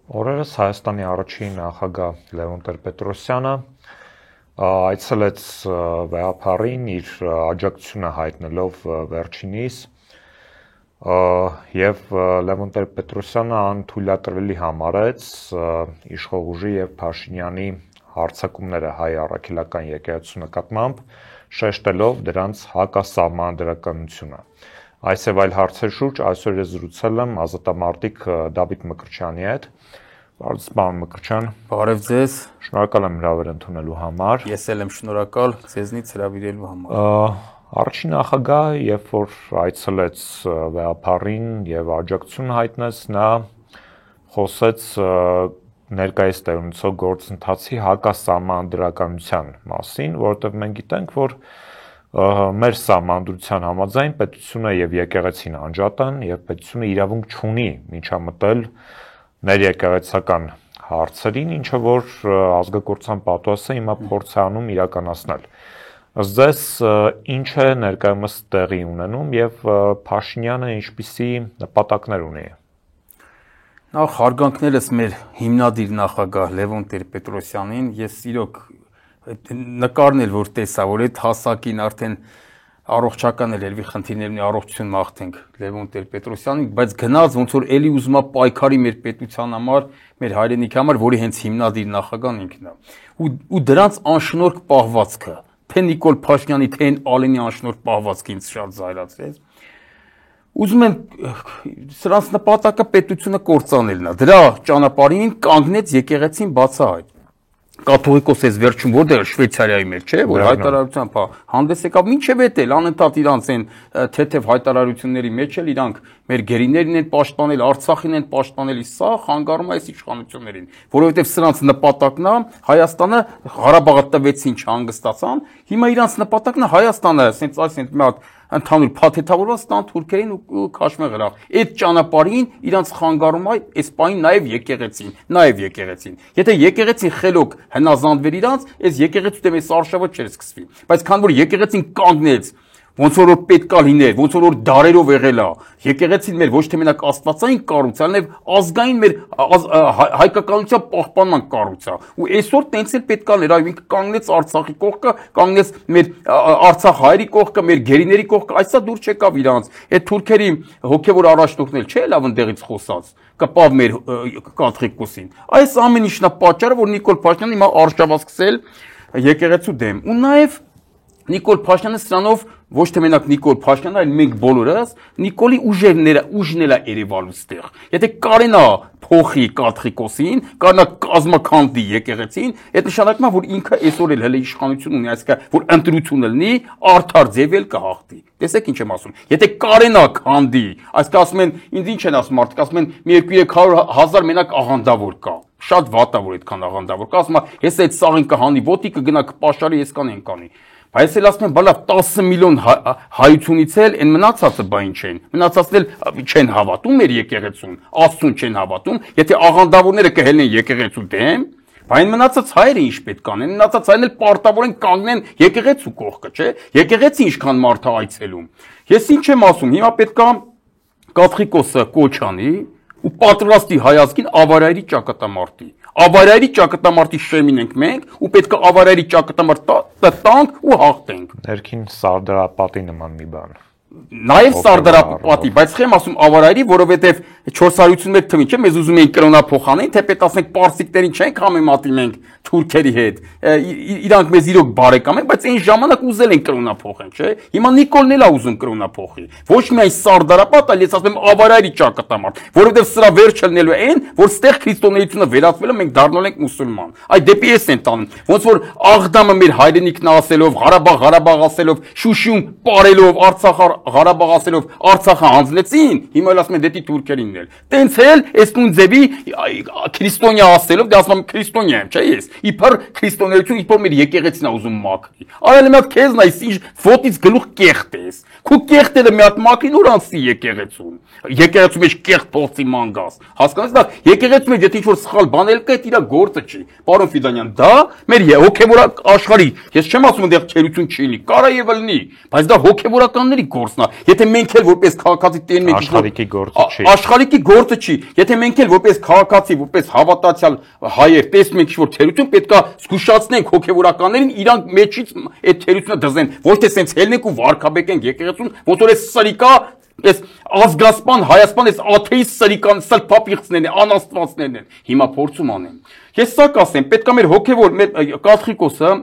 Օրերս Հայաստանի առաջին նախագահ Լևոն Տեր-Պետրոսյանը այցելեց վեհապարին իր աջակցությունը հայտնելով վերջինիս եւ Լևոն Տեր-Պետրոսյանը անթույլատրելի համարեց իշխող ուժի եւ Փաշինյանի հարձակումները հայ առաքելական եկեղեցու նկատմամբ, շեշտելով դրանց հակասահմանադրականությունը։ Այս եւ այլ հարցեր շուրջ այսօր ես զրուցել եմ ազատամարտիկ Դավիթ Մկրտչյանի հետ։ Պարոն Մկրտչյան, բարև ձեզ։ Շնորհակալ եմ հրավեր ընդունելու համար։ Ես էլ եմ շնորհակալ ձեզնից հրավիրելու համար։ Առաջին նախագահը, երբ որ այցելեց վեհապարին եւ աջակցություն հայտնեց, նա խոսեց ներկայիս տեղունեցող գործընթացի հակասահմանադրականության մասին, որովհետեւ մենք գիտենք, որ մեր սահմանադրության համաձայն պետությունը եւ եկեղեցին անջատ են եւ պետությունը իրավունք չունի միջամտել ներեկեղեցական հարցերին, ինչը որ ազգակործության պատվասը հիմա փորձ է անում իրականացնել։ Ըստ ձեզ ինչ է ներկայումս տեղի ունենում եւ Փաշինյանը ինչպիսի նպատակներ ունի։ Նախ հարգանքներս մեր հիմնադիր նախագահ Լևոն Տեր-Պետրոսյանին, ես իրոք նկարն էլ որ տեսա, որ այդ հասակին արդեն առողջական էլ երևի խնդիրներ ունի, առողջություն մաղթենք Լևոն Տեր-Պետրոսյանին, բայց գնաց ոնց որ էլի ուզում է պայքարի մեր պետության համար, մեր հայրենիքի համար, որի հենց հիմնադիր նախագահն ինքն է։ Ու դրանց անշնորհք պահվածքը, թե Նիկոլ Փաշինյանի, թե Ալենի անշնորհք պահվածքը ինձ շատ զայրացրեց։ Ուզում են սրանց նպատակը պետությունը կործանելն է։ Դրա ճանապարհին կանգնեց եկեղեցին բացահայտ։ Կաթողիկոս էս վերջում որտեղ Շվեյցարիայի մեջ, չէ, որ հայտարարությամբ հանդես եկավ, ինչև էտել անընդհատ իրանց են թեթև հայտարարությունների մեջ էլ իրանք մեր գերիներին են պաշտպանել, Արցախին են պաշտպանել, սա խանգարում է այս իշխանություններին, որովհետև սրանց նպատակն է Հայաստանը Ղարաբաղը տվեցին, չհանգստացան, հիմա իրանց նպատակն է Հայաստանը, ասենց այսինքն մի հատ ընդհանուր փաթեթավորված տան թուրքերին ու քաշմե գրախ։ Այդ ճանապարհին իրանց խանգարում է այս պայն նաև եկեղեցին։ Եթե եկեղեցին խելոք հնազանդվեր իրանց, այս եկեղեցու դեմ այս արշավը չէր սկսվի։ Բայց քան որ եկեղեցին կանգնեց, ոնց որ պետքա լիներ, ոնց որ դարերով եղել է, եկեղեցին մեր ոչ թե մենակ աստվածային կառույց, այլև ազգային մեր հայկականության պահպանման կառույց է։ Ու այսօր տենց էլ պետքա լիներ, այո, ինքը կանգնեց Արցախի կողքը, կանգնեց մեր Արցախ հայերի կողքը, մեր գերիների կողքը, այսա դուր չեկավ իրանց։ Այդ թուրքերի հոգևոր առաջնորդն էլ չէ, լավ ընդեղից խոսած, կպավ մեր կաթողիկոսին։ Այս ամեն ինչն է պատճառը, որ Նիկոլ Փաշինյանը հիմա արշավա սկսել եկեղեցու դեմ։ Ու նաև Նիկոլ Փաշինյանը սրանով ոչ թե մենակ Նիկոլ Փաշինյանը, այլ մենք բոլորս Նիկոլի ուժն էլ է երևալու ստեղ։ Եթե կարենա փոխի կաթողիկոսին, կարենա կազմակերպի եկեղեցին, այդ նշանակում է, որ ինքը այսօր էլ հələ իշխանություն ունի, այսինքն որ ընտրությունը լինի, արդար ձև էլ կհաղթի։ Տեսեք ինչ եմ ասում։ Եթե կարենա քանդի, այսինքն ասում են, ինձ ինչ են ասում մարդիկ, ասում են մի 200-300 մենակ աղանդավոր կա։ Շատ վատ է որ այդքան աղանդավոր կա, ասում է, ես այդ սաղին կհանի, ոտի կգնա կպաշարի, ես կան են կանի։ Բայց էլ ասում են, բալա 10 միլիոն հայությունից էլ այն մնացածը բայն չեն։ Մնացածն էլ չեն հավատում մեր եկեղեցուն, Աստծուն չեն հավատում, եթե աղանդավորները կհելնեն եկեղեցու դեմ, բայն մնացած հայերը ինչ պետք անեն, մնացած հայերն էլ պարտավոր են կանգնեն եկեղեցու կողքը, չէ՞։ Եկեղեցի ինչքան մարդ է այցելում։ Ես ինչ եմ ասում, հիմա պետք է կաթողիկոսը կոչ անի ու պատրաստի հայազգին ավարայրի ճակատամարտի։ Ավարայրի ճակատամարտի շեմին ենք մենք ու պետք է ավարայրի ճակատամարտ տանք ու հաղթենք։ Ներքին սարդարապատի նման մի բան։ Նաև սարդարապատի, բայց խեմ ասում ավարայրի, որովհետև 451 թվին չէ, մեզ ուզում էին կրոնափոխանեն, թե պետք ասենք պարսիկներին չենք համեմատի մենք թուրքերի հետ։ Իրանք մեզ իրոք բարեկամ են, բայց այն ժամանակ ուզել են կրոնափոխեն, չէ։ Հիմա Նիկոլն էլ է ուզում կրոնափոխի։ Ոչ միայն սարդարապատ, այլ ես ասում եմ ավարայրի ճակատամարտ, որովհետև սրա վերջը լինելու է այն, որ ստեղ քրիստոնեությունը վերածվել է, մենք դառնալ ենք մուսուլման։ Այդ դեպի էս են տանում։ Ոնց որ Աղդամը մեր հայրենիքն ասելով, Ղարաբաղ ասելով, Շուշիում ապարելով, Արցախ Ղարաբաղ ասելով Արցախը հանձնեցին, հիմա էլ ասում են դեպի թուրքերին էլ։ Տենց էլ այս նույն ձևի քրիստոնյա ասելով, դե ասում եմ քրիստոնյա եմ, չէ՞ ես։ Իբր քրիստոնեություն, իբր մեր եկեղեցին է ուզում մաքրի։ Արել եմ քեզ նայ, ինչ ոտից գլուխ կեղտ ես։ Քու կեղտերը մի հատ մաքրին ուր անցի եկեղեցուն։ Եկեղեցու մեջ կեղտ փողցի մանգաս։ Հասկանաս դա եկեղեցու մեջ եթե ինչ-որ սխալ բան էլ կա, դա իր գործը չի։ Պարոն Ֆիդանյան, դա մեր հոգևոր աշխարհի, ես չեմ ասում այնտեղ թերություն չի լինի, կարա եւ լինի, բայց դա հոգևորականների գործն է։ Եթե մենք էլ որպես քաղաքացի տեն մենք աշխարհիկի գործը չի։ Աշխարհիկի գործը չի։ Եթե մենք էլ որպես քաղաքացի, որպես հավատացյալ հայեր տեսնում ենք ինչ-որ թերություն, պետքա զգուշացնենք հոգևորականներին իրանք մեջից այդ թերությունը դզեն, ոչ թե սենց հելնենք ու վարկաբեկենք եկեղեցուն, ոնց որ էս սրիկա, էս ազգասպան, հայասպան, էս աթեիստ սրիկան, սլփապիղծներն են, անաստվածներն են։ Հիմա փորձում անեմ։ Ես սա կասեմ, պետքա մեր հոգևոր մեր կաթողիկոսը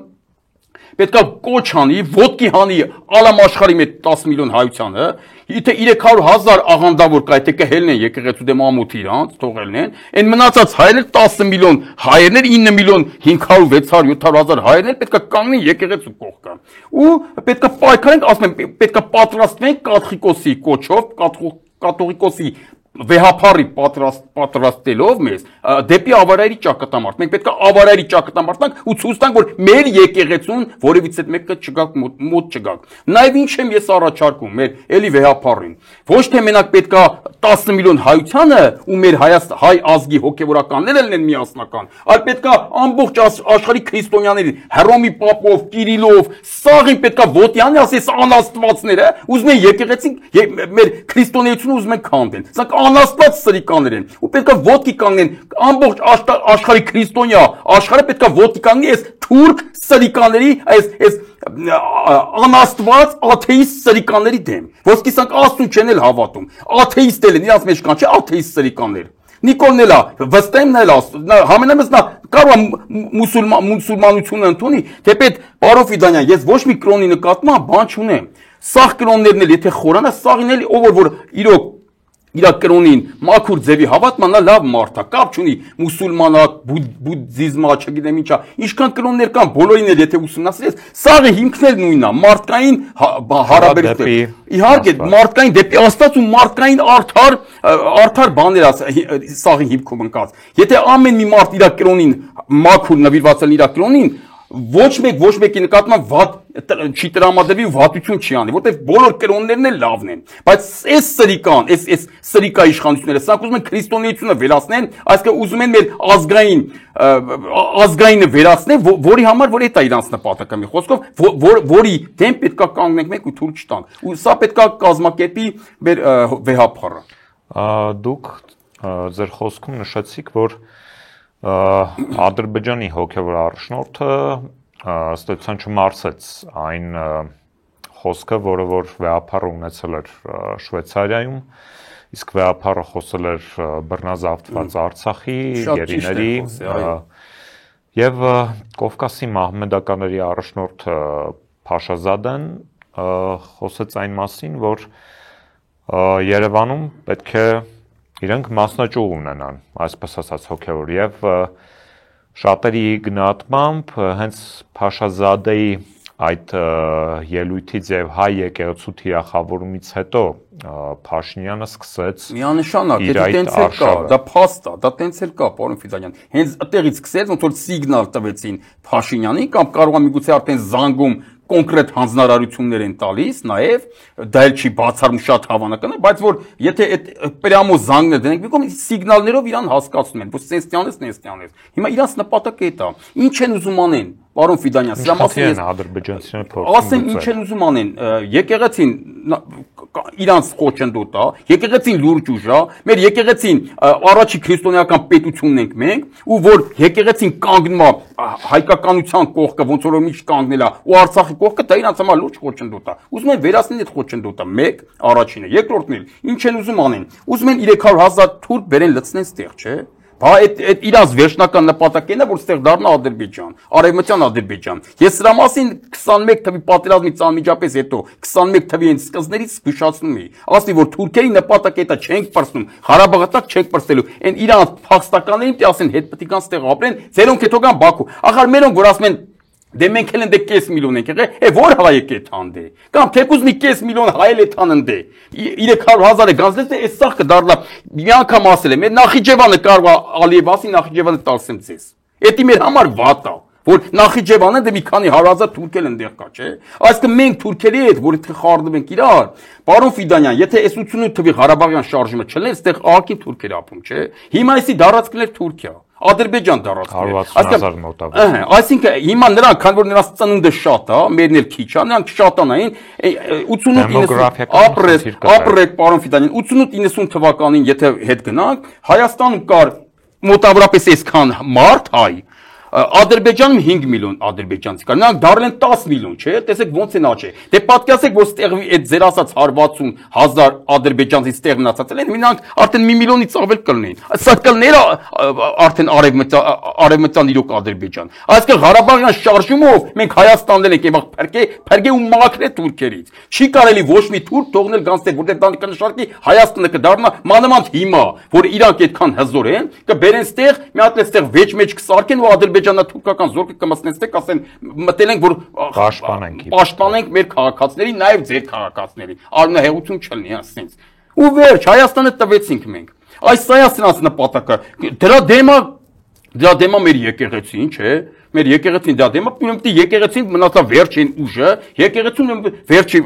պետքա կոչ անի, ոտքի հանի ալամ աշխարհի մեջ 10 միլիոն հայությանը, եթե 300,000 աղանդավոր կա, եթե կհելնեն եկեղեցու դեմ ամոթ իրանց, թողելնեն, այն մնացած հայերն 10 միլիոն հայերներ 9 միլիոն 500, 600, 700,000 հայերներ պետքա կանգնեն եկեղեցու կողքը։ Ու պետքա պայքարենք, ասում եմ, պետքա պատրաստվենք կաթողիկոսի կոչով, կաթողիկոսի վեհապարի պատրաստելով մեզ դեպի ավարայրի ճակատամարտ։ Մենք պետք է ավարայրի ճակատամարտանք ու ցույց տանք, որ մեր եկեղեցուն որևիցե մեկը չգաք մոտ չգաք։ Նաև ինչ եմ ես առաջարկում մեր էլի վեհապարին։ Ոչ թե մենակ պետք է 10 միլիոն հայությանը ու մեր հայ ազգի հոգևորականներն լինեն միասնական, այլ պետք է ամբողջ աշխարհի քրիստոնյաներին, Հռոմի Պապով, Կիրիլով, սաղին պետք է ոտյանի ասես անաստվածները, ուզում են եկեղեցին մեր քրիստոնեությունը ուզում են քանդեն։ Սա անաստված սրիկաներ են ու պետք է ոտքի կանգնեն ամբողջ աշխարհի քրիստոնյա աշխարհը պետք է ոտքի կանգնի այս թուրք սրիկաների այս անաստված աթեիստ սրիկաների դեմ ոսկի սանք աստուն չեն էլ հավատում աթեիստ են իրանց մեջ կան չէ աթեիստ սրիկաններ Նիկոլն էլ վստահ էլ համենայնպես նա կարող է մուսուլմանությունը ընդունի թեպետ պարոն Ֆիդանյան ես ոչ մի կրոնի նկատմամբ բան չունեմ սաղ կրոններն էլ եթե խորանա սաղին էլ ով որ իրոք իր կրոնին մաքուր ձևի հավատման նա լավ մարդ է կապ չունի մուսուլմանա բուդդիզմա չգիտեմ ինչա ինչքան կրոններ կան բոլորին էլ եթե ուսումնասիրես սաղը հիմքն էլ նույնն է մարդկային հարաբերություններ իհարկե մարդկային դեպի Աստված ու մարդկային արդար բաներ սաղի հիմքում ընկած եթե ամեն մի մարդ իր կրոնին մաքուր նվիրված է իր կրոնին ոչ մեկի նկատմամբ վատ չի տրամադրվի ու վատություն չի անի, որտեղ բոլոր կրոններն էլ լավն են, բայց այս սրիկան, այս սրիկա իշխանությունները, սրանք ուզում են քրիստոնեությունը վերացնեն, այսինքն ուզում են մեր ազգայինը վերացնեն, որի համար որ դա իրանց նպատակը մի խոսքով, որի դեմ պետքա կանգնենք մենք ու թույլ չտանք։ Ու սա պետքա կազմակերպի մեր վեհապարը։ Դուք ձեր խոսքում նշեցիք, որ Ադրբեջանի հոգևոր առաջնորդը ստեցան չմարսեց այն խոսքը, որը որ վեհապարը ունեցել էր Շվեյցարիայում, իսկ վեհապարը խոսել էր բռնազավթված Արցախի գերիների եւ Կովկասի մահմեդականների առաջնորդը Փաշազադեն խոսեց այն մասին, որ Երևանում պետք է իրենք մասնաճյուղ ունենան, այսպես ասած հոգևոր եւ շատերի գնահատմամբ հենց Փաշազադեի այդ ելույթից եւ հայ եկեղեցու թիրախավորումից հետո Փաշինյանը սկսեց միանշանակ դա տենց էլ կա, դա փաստ է, դա տենց էլ կա, պարոն Ֆիդանյան։ Հենց այդտեղից սկսեց ոնց որ սիգնալ տվեցին Փաշինյանին կամ կարող է միգուցե արդեն զանգում կոնկրետ հանձնարարություններ են տալիս, նաև դա էլ չի բացառում շատ հավանական է, բայց որ եթե այդ պրյամո զանգներ դնենք, մի կողմ սիգնալներով իրան հասկացնում են, որ սենստյանես։ Հիմա իրանց նպատակը է դա։ Ինչ են ուզում անեն, պարոն Ֆիդանյան, սրա մասին ես ադրբեջանցիները փորձում ասեմ ինչ են ուզում անեն, եկեղեցին իրանց խոչընդոտ է, եկեղեցին լուրջ ուժ է, մեր եկեղեցին առաջի քրիստոնեական պետությունն ենք մենք, ու որ եկեղեցին կանգնում է հայկականության կողքը, ոնց որ միշտ կանգնել է, ու Արցախի կողքը դա իրանց համար լուրջ խոչընդոտ է։ Ուզում են վերացնել այդ խոչընդոտը, մեկ, առաջինը, երկրորդն էլ, ինչ են ուզում անեն։ Ուզում են 300,000 թուրք բերեն լցնեն ստեղ, չէ՞։ Բա այդ իրանց վերջնական նպատակն է որ ստեղ դառնա Ադրբեջան, արևմտյան Ադրբեջան։ Ես սրա մասին 21 թվականի պատերազմից անմիջապես հետո 21 թվականի այն սկզբներից զգուշացնում էի։ Ասի որ թուրքերի նպատակը դա չենք պրծնում, Ղարաբաղը չենք պրծելու։ Այն իրանց փախստականներին պիտի ասեն հետ պետք է ստեղ ապրեն, ձերոնք հետո գան Բաքու։ Ախր մերոնք որ ասում են դե մենք էլ ընդ կես միլիոն ենք եղել, որ հայ է թանդե։ Կամ թեկուզ մի կես միլիոն հայ էլ է թաննդե։ 300,000 է գանձլեց, այս սաղ կդառնա։ Մի անգամ ասել եմ, մեր Նախիջևանը կարող է Ալիև ասի, Նախիջևանը տալսեմ ձեզ։ Էդի մեր համար վատ է, որ Նախիջևանը դե մի քանի 100,000 թուրք էլ այնտեղ կա, չէ՞։ Այսինքն մենք թուրքերի հետ, որ եթե խառնվում ենք իրար, պարոն Ֆիդանյան, եթե այս 88 թվի Ղարաբաղյան շարժումը չլներ, այստեղ ահագին թուրքեր ապրում, չէ։ Հիմա էսի դարածքներ Թուրքիա, Ադրբեջան դարածքներ։ 160,000 մոտավոր։ Այսինքն հիմա նրանք, քան որ նրանց ծնունդը շատ է, մերն էլ քիչ է, նրանք շատանային 88-90 ապրեք, պարոն Ֆիդանյան, 88-90 թվականին եթե հետ գնանք, Հայաստանում կար մոտավորապես այսքան մարդ հայ, Ադրբեջանում 5 միլիոն ադրբեջանցի կար, նրանք դառել են 10 միլիոն, չէ՞, տեսեք ոնց են աճել։ Դե պատկերացեք, որ ստեղ այդ ձեր ասած 160,000 ադրբեջանցի ստեղ մնացածել են, նրանք արդեն 1 միլիոնից ավել կլինեն։ Սա կլներ արդեն արևմտյան իրոք Ադրբեջան։ Այսինքն Ղարաբաղյան շարժումով մենք Հայաստանն ենք եղող փրկե ու մաքրե թուրքերից։ Չի կարելի ոչ մի թուրք թողնել գանձեր, որտեղ դա կնշանակի Հայաստանը կդառնա մանավանդ հիմա, որ իրանք այդքան հզոր են, կբերեն ստեղ, մի հատ ստեղ վեճ մեջ կսարքեն ու ադրբեջանա-թուրքական զորքը կմտնեցնեք, ասեն մտել ենք, որ պաշտպանենք մեր քաղաքացիների, նաև ձեր քաղաքացիների, արյունահեղություն չլինի, ասենց։ Ու վերջ, Հայաստանը տվեցինք մենք։ Այս սա է սրանց նպատակը։ Դրա դեմա մեր եկեղեցին, չէ՞։ Մեր եկեղեցին դա դեմա, ուրեմն եկեղեցին մնացա վերջին ուժը, եկեղեցուն վերջի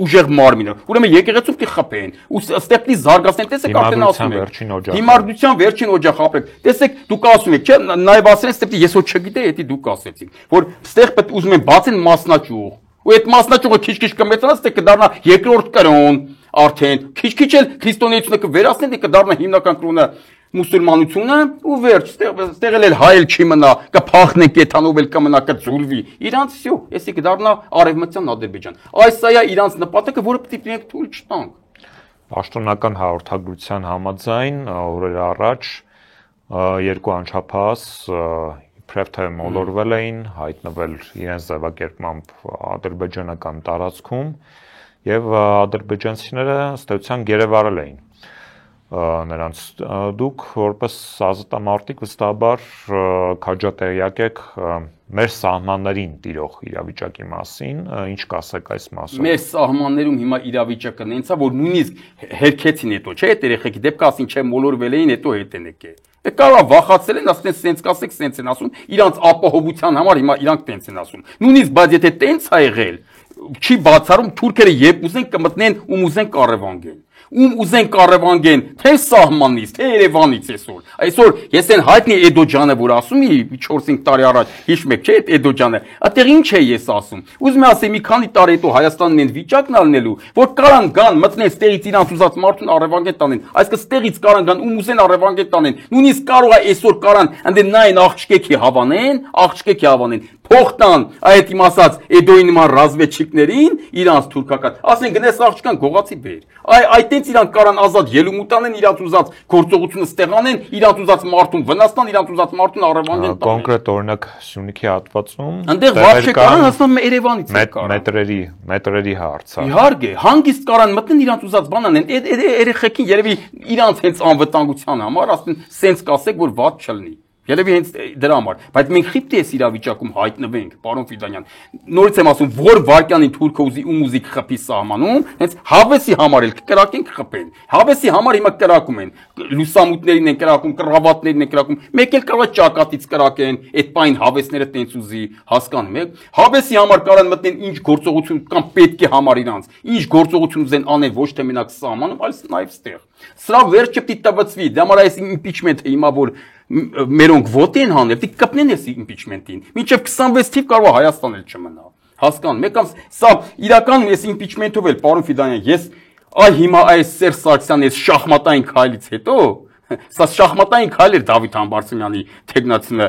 ուժեղ մարմինը։ Ուրեմն եկեղեցուն կխփեն։ Ու ստեպի զարգացնեն, տեսեք արդեն ասում եք։ Հիմարդության վերջին օջախ ապրեք։ Տեսեք, դուք ասում եք, չէ՞, նաև ասել են ստեպի ես ոչ չգիտեի, դա դուք ասեցիք, որ ստեղ պետք ուզում են բացեն մասնաճյուղ։ Ու այդ մասնաճյուղը քիչ-քիչ կմեծանա, ստեղ կդառնա երկրորդ կրոն, արդեն քիչ-քիչ էլ քրիստոնեությունը կվերացնեն, դա կդառնա հիմնական կրոնը մուսուլմանությունը ու վերջ, ստեղ էլ հայել չի մնա, կփախնեն կեթանով էլ կմնա, կձուլվի։ Իրանց всё, էսի կդառնա արևմտյան Ադրբեջան։ Այս սա է իրանց նպատակը, որը պետք է մենք թույլ չտանք։ Պաշտոնական հաղորդագրության համաձայն օրեր առաջ երկու անչափահաս իբրև թե մոլորվել էին, հայտնվել իրենց ձևակերպմամբ ադրբեջանական տարածքում եւ ադրբեջանցիները ըստ էության գերեվարել էին նրանց դուք որպես ազատամարտիկ վստահաբար քաջատեղյակ եք մեր սահմաններին տիրող իրավիճակի մասին, ինչ կասեք այս մասով։ Մեր սահմաններում հիմա իրավիճակը նենցա, որ նույնիսկ հերքեցին հետո, չէ՞, այդ երեխեքի դեպքը ասին, չէ, մոլորվել էին, հետո հետ են եկել։ Կարա վախացել են, ասեն սենց կասեք, սենց են ասում, իրանց ապահովության համար հիմա իրանք տենց են ասում։ Նույնիսկ բայց եթե տենց ա եղել, չի բացառում թուրքերը երբ ուզեն կմտնեն ում ուզեն կառևանգեն։ Ում ուզեն կառևանգեն, թե սահմանից, թե Երևանից այսօր ես այն հայտնի Էդոջանը, որ ասում է 4-5 տարի առաջ, հիշում եք, չէ՞, այդ Էդոջանը, այդտեղ ինչ է ես ասում։ Ուզում եմ ասեմ, մի քանի տարի հետո Հայաստանն են վիճակն ալնելու, որ կարան գան, մտնեն ստեղից իրանց ուզած մարդուն առևանգեն տանեն, այսինքն ստեղից կարան գան, ում ուզեն առևանգեն տանեն։ Նույնիսկ կարող է այսօր կարան ընդեն նայն աղջկեքի հավանեն, փոխտան այդ իմ ասած Էդոյի նման ռազմեչիկներին իրանց թուրքական, ասեն գնես աղջկան գողացի բեր։ Այդտենց իրանք կարան ազատ ելումուտ անեն, իրանց ուզած գործողությունը ստեղանեն, իրանց ուզած մարդուն վնասան, իրանց ուզած մարդուն առևանգեն տանեն։ Կոնկրետ օրինակ Սյունիքի հատվածում այնտեղ վարչը կարան հասնում Երևանից է կարան։ մետրերի հարց է։ Իհարկե, հանգիստ կարան մտնեն իրանց ուզած բան անեն, այդ երեխեքին երևի իրանց հենց անվտանգության համար, ասեն սենց կասեք, որ ված չլինի։ Երևի հենց դրա համար, բայց մենք խիպտի էս իրավիճակում հայտնվենք, պարոն Ֆիդանյան։ Նորից եմ ասում, որ վարքյանին թուրքը ուզի կխփի սահմանում, հենց հավեսի համար էլ կկրակեն կխփեն։ Հավեսի համար հիմա կրակում են, լուսամուտներին են կրակում, կռավատներին են կրակում, մեկ էլ կարող է ճակատից կրակեն, այդ պայն հավեսները տենց ուզի, հասկանում եք։ Հավեսի համար կարան մտնեն ինչ գործողություն կամ պետք է համար իրանց, ինչ գործողություն ուզեն անել ոչ թե մենակ սահմանում, այլ նաև ստեղ։ Սրա վերջը պիտի տվծվի, դա համար այս իմպիչմենթը հիմա որ մերոնք ոտ են հանել, դիք կպնեն այս իմպիչմենտին։ Մինչև 26 թիվ կարող է Հայաստան էլ չմնա։ Հասկանում եք, սա իրականում այս իմպիչմենթով էլ, պարոն Ֆիդանյան, ես հիմա այս Սերժ Սարգսյանի այս շախմատային քայլից հետո, սա շախմատային քայլ էր Դավիթ Համբարձումյանի թեկնածությունը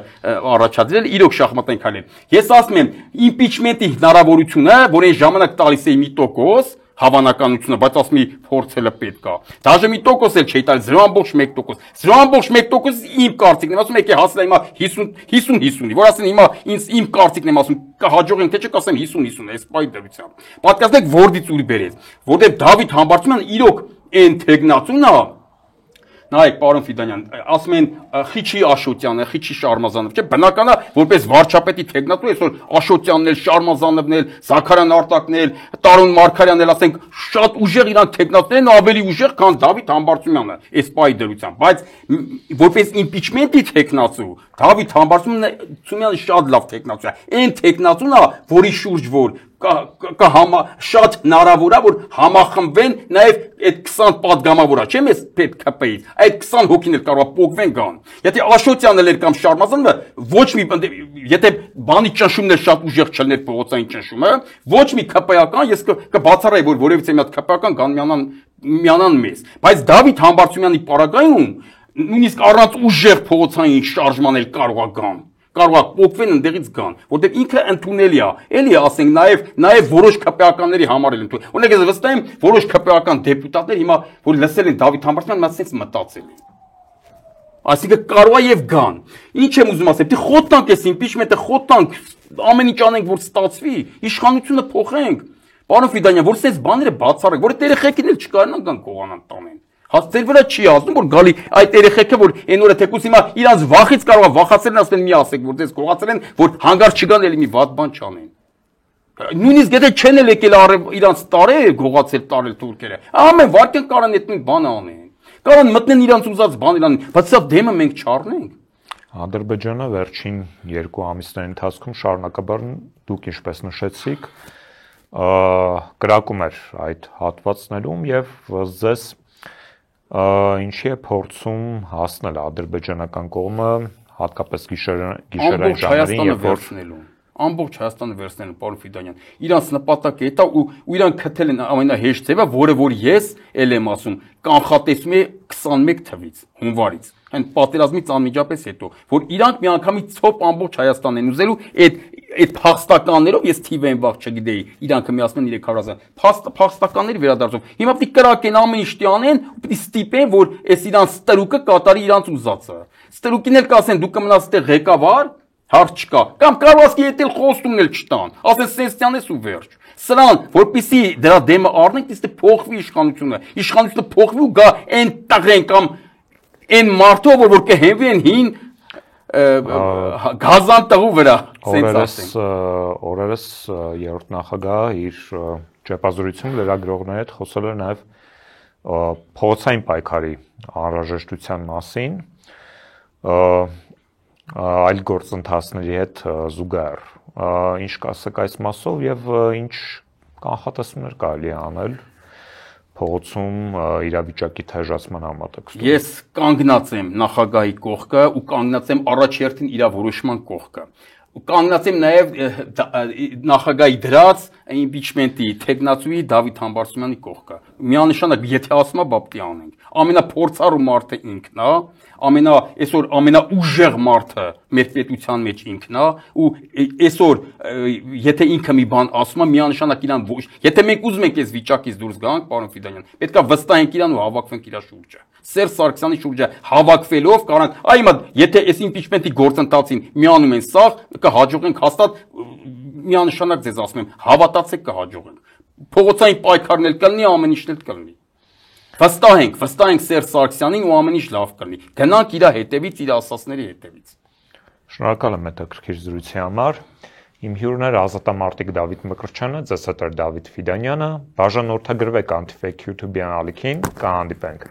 առաջադրել, իրոք շախմատային քայլ էր։ Ես ասում եմ, իմպիչմենտի հնարավորությունը, որ այն ժամանակ տալիս է 1% հավանականությունը, բայց ասում եմ փորձելը պետք է։ Դաժե 1% էլ չի տալ 0.1%։ 0.1% իմ կարծիքն եմ, ասում եկե հասնել հիմա 50-50-ի, որ ասեն հիմա իմ կարծիքն եմ ասում, կհաջողենք թե չէ, կասեմ 50-50, այս պայի դրությամբ։ Պատկասնեք որդից ուր բերեց, որտեղ Դավիթ Համբարձումյանը իրոք այն թեկնածուն է, նայեք, պարոն Ֆիդանյան, ասում են Խիչի Աշոտյանը, Խիչի Շարմազանով, չէ՞, բնական է, որպես վարչապետի թեկնածու այսօր Աշոտյանն էլ, Շարմազանովն էլ, Զաքարյան Արտակն էլ, Տարոն Մարգարյանն էլ, ասենք, շատ ուժեղ իրանք թեկնածուներն են, ավելի ուժեղ, քան Դավիթ Համբարձումյանը, այս պայի դրությամբ, բայց որպես իմպիչմենտի թեկնածու, Դավիթ Համբարձումյանը շատ լավ թեկնածու է, այն թեկնածուն է, որի շուրջ որ շատ հնարավոր է, որ համախմբվեն նաև այդ 20 պատգամավորը, չէ՞ մեզ պետք ԿՊ-ից, այդ 20 հոգին էլ կարող է փոխվեն գան։ Եթե Աշոտյանն էլ կամ Շարմազանը ոչ մի եթե բանի ճնշումն էլ շատ ուժեղ չլներ փողոցային ճնշումը, ոչ մի ԿՊ-ական ես կբացառայի, որ որևիցե մի հատ ԿՊ-ական կան միանան մեզ։ Բայց Դավիթ Համբարձումյանի պարագայում նույնիսկ առանց ուժեղ փողոցային շարժման էլ կարող է գան։ Կարող է փոխվեն ընդեղից գան, որտեղ ինքը ընդունելի է, էլի ասենք նաև որոշ ԿՊ-ականների համար էլ ընդունելի։ Օրինակ ես վստահ եմ, որոշ ԿՊ-ական դեպուտատներ հիմա որ լսել են Դավիթ Համբարձումյանն, ասենց մտածել են։ Այսինքն կարող է եւ գան։ Ինչ եմ ուզում ասել, դե խոթանք էս իմպիչմենտը, խոթանք, ամեն ինչ անենք, որ ստացվի, իշխանությունը փոխենք։ Պարոն Ֆիդանյան, որ sense բաները բացառեք, որ երեխեքին էլ չկարողանան գան կողանան տանեն։ Հասցեր վրա չի ասում, որ գալի այդ երեխեքը, որ այն օրը թեկուս հիմա իրանց վախից կարող է վախացել են, ասեն մի ասեք, որ դες կողացել են, որ հանգար չգան էլի մի վատ բան չանեն։ Նույնիսկ եթե չեն էլ եկել իրանց տարել, գողացել տարել թուրքերը, ամեն վարկեն կարան այդ նույն բանը անեն։ Կարան մտնեն իրանց ուզած բաներ անեն, բայց սա դեմը մենք չառնենք։ Ադրբեջանը վերջին 2 ամիսների ընթացքում շարունակաբար դուք ինչպես նշեցիք, կրակում էր այդ հատվածներում եւ ձեզ ինչի է փորձում հասնել ադրբեջանական կողմը հատկապես գիշերային ժամերին, երբ որ ամբողջ Հայաստանը վերցնելու, պարոն Ֆիդանյան, իրանց նպատակը է, ու իրանք քթել են ամենահեշտ ձևը, որը որ ես ել եմ ասում, կանխատեսում է 21 թվից, հունվարից, այն պատերազմից անմիջապես հետո, որ իրանք միանգամից ցոփ ամբողջ Հայաստանն են ուզելու, այդ փախստականներով ես թիվը են վաղ չգիտեի, իրանքը միացնեն 300,000 փախստականների վերադարձով։ Հիմա պիտի կրակեն ամեն ինչ տյանեն, պիտի ստիպեն, որ այս իրանց ստրուկը կատարի իրանց ուզածը։ Ստրուկին էլ կասեն դու կմնաս այդտեղ ղեկավար, հարց չկա։ Կամ կարողասկի հետ էլ խոստումն էլ չտան։ Ասեն սենսիան ես ու վերջ։ Սրան, որպեսի դրա դեմը առնենք, իսկ փոխվի իշխանությունը։ Իշխանությունը փոխվի ու գա այն տղեն կամ այն մարդով, որ կհենվի են հին գազան տղու վրա, սենց ասենք։ Օրերս երրորդ նախագահը իր ճեպազորությունում լրագրողների հետ խոսել էր նաև փողոցային պայքարի անհրաժեշտության մասին, այլ գործընթացների հետ զուգահեռ։ Ինչ կասեք այս մասով եւ ինչ կանխատեսումներ կարելի է անել փողոցում իրավիճակի թեժացման համատեքստում։ Ես կանգնած եմ նախագահի կողքը ու կանգնած եմ առաջերտին իր որոշման կողքը։ Ու կանգնած եմ նաև նախագահի դրած իմպիչմենտի թեկնածուի Դավիթ Համբարձումյանի կողքը։ Միանշանակ եթե ասում է բապտի անենք։ Ամենափորձառու մարդը ինքն է, այսօր ամենաուժեղ մարդը մեր պետության մեջ ինքն է ու այսօր եթե ինքը մի բան ասում է միանշանակ իրան ոչ եթե մենք ուզում ենք այս վիճակից դուրս գանք պարոն Ֆիդանյան պետք է վստահենք իրան ու հավաքվենք իր շուրջը Սերժ Սարգսյանի շուրջը հավաքվելով կարանք այ հիմա եթե այս իմպիչմենտի գործընթացին միանում են սաղ կհաջողենք հաստատ միանշանակ ձեզ ասում եմ հավատացեք կհաջողենք փողոցային պայքարն էլ կլինի ամեն ինչն էլ կլինի Վստահենք Սերժ Սարգսյանին ու ամեն ինչ լավ կլինի։ Գնանք իր հետևից, իր ասածների հետևից։ Շնորհակալ եմ հետաքրքիր զրույցի համար։ Իմ հյուրն էր ազատամարտիկ Դավիթ Մկրտչյանը, ձեզ հետ էր Դավիթ Ֆիդանյանը։ Բաժանորդագրվեք Anti-Fake YouTube-յան ալիքին, կհանդիպենք։